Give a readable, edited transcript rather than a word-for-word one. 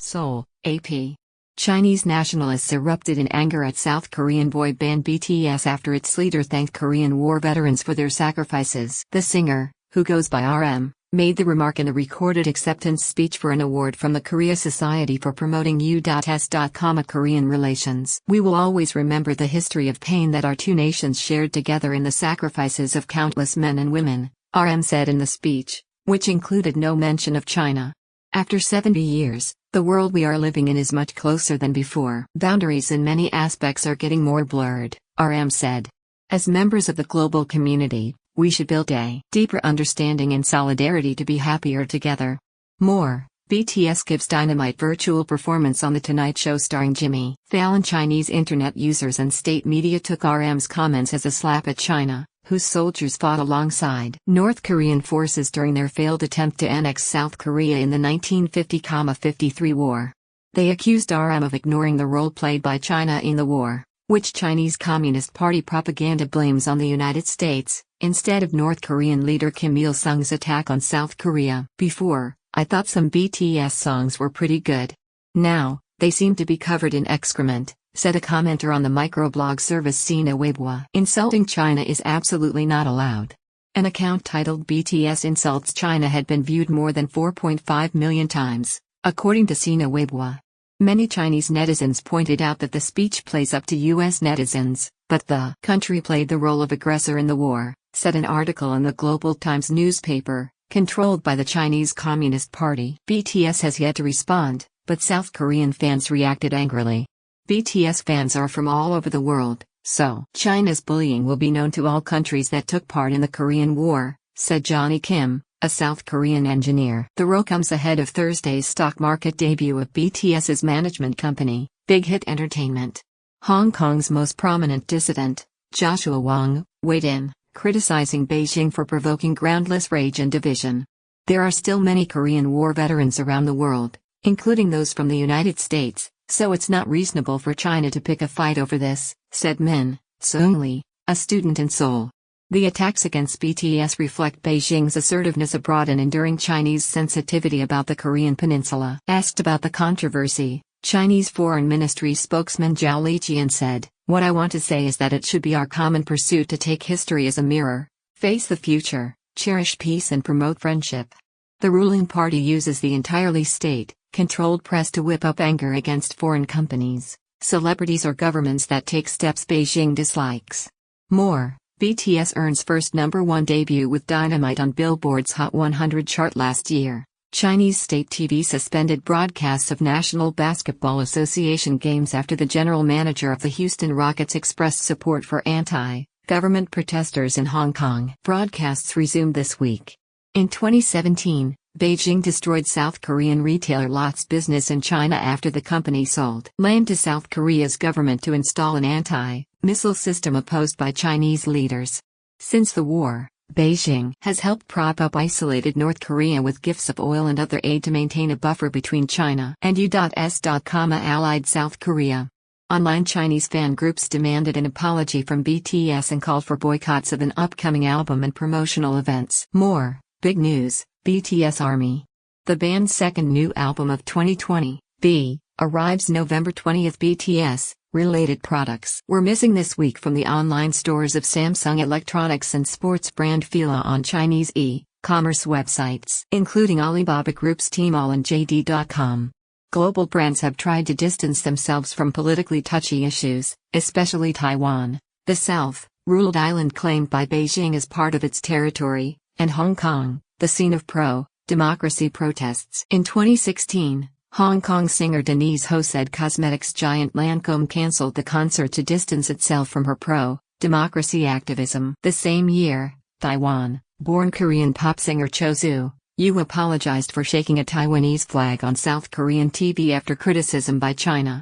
Seoul, AP. Chinese nationalists erupted in anger at South Korean boy band BTS after its leader thanked Korean War veterans for their sacrifices. The singer, who goes by RM, made the remark in a recorded acceptance speech for an award from the Korea Society for promoting Korean relations. "We will always remember the history of pain that our two nations shared together in the sacrifices of countless men and women," RM said in the speech, which included no mention of China. "After 70 years, the world we are living in is much closer than before. Boundaries in many aspects are getting more blurred," RM said. "As members of the global community, we should build a deeper understanding and solidarity to be happier together." More, BTS gives dynamite virtual performance on The Tonight Show starring Jimmy Fallon. Chinese internet users and state media took RM's comments as a slap at China, whose soldiers fought alongside North Korean forces during their failed attempt to annex South Korea in the 1950-53 war. They accused RM of ignoring the role played by China in the war, which Chinese Communist Party propaganda blames on the United States, instead of North Korean leader Kim Il-sung's attack on South Korea. "Before, I thought some BTS songs were pretty good. Now, they seem to be covered in excrement," said a commenter on the microblog service Sina Weibo. Insulting China is absolutely not allowed. An account titled BTS Insults China had been viewed more than 4.5 million times, according to Sina Weibo. Many Chinese netizens pointed out that the speech plays up to US netizens, but the country played the role of aggressor in the war, said an article in the Global Times newspaper, controlled by the Chinese Communist Party. BTS has yet to respond, but South Korean fans reacted angrily. "BTS fans are from all over the world, so China's bullying will be known to all countries that took part in the Korean War," said Johnny Kim, a South Korean engineer. The row comes ahead of Thursday's stock market debut of BTS's management company, Big Hit Entertainment. Hong Kong's most prominent dissident, Joshua Wong, weighed in, criticizing Beijing for provoking groundless rage and division. "There are still many Korean War veterans around the world, including those from the United States, so it's not reasonable for China to pick a fight over this," said Min Seung-lee, a student in Seoul. The attacks against BTS reflect Beijing's assertiveness abroad and enduring Chinese sensitivity about the Korean peninsula. Asked about the controversy, Chinese Foreign Ministry spokesman Zhao Lijian said, "What I want to say is that it should be our common pursuit to take history as a mirror, face the future, cherish peace and promote friendship." The ruling party uses the entirely state-controlled press to whip up anger against foreign companies, celebrities or governments that take steps Beijing dislikes. More, BTS earns first #1 debut with Dynamite on Billboard's Hot 100 chart last year. Chinese state TV suspended broadcasts of National Basketball Association games after the general manager of the Houston Rockets expressed support for anti-government protesters in Hong Kong. Broadcasts resumed this week. In 2017, Beijing destroyed South Korean retailer Lott's business in China after the company sold land to South Korea's government to install an anti-missile system opposed by Chinese leaders. Since the war, Beijing has helped prop up isolated North Korea with gifts of oil and other aid to maintain a buffer between China and allied South Korea. Online Chinese fan groups demanded an apology from BTS and called for boycotts of an upcoming album and promotional events. More, big news, BTS Army. The band's second new album of 2020, B, arrives November 20. BTS related products were missing this week from the online stores of Samsung Electronics and sports brand Fila on Chinese e-commerce websites, including Alibaba Group's Tmall and JD.com. Global brands have tried to distance themselves from politically touchy issues, especially Taiwan, the self-ruled island claimed by Beijing as part of its territory, and Hong Kong, the scene of pro-democracy protests. In 2016, Hong Kong singer Denise Ho said cosmetics giant Lancome cancelled the concert to distance itself from her pro-democracy activism. The same year, Taiwan-born Korean pop singer Cho Soo-yu apologized for shaking a Taiwanese flag on South Korean TV after criticism by China.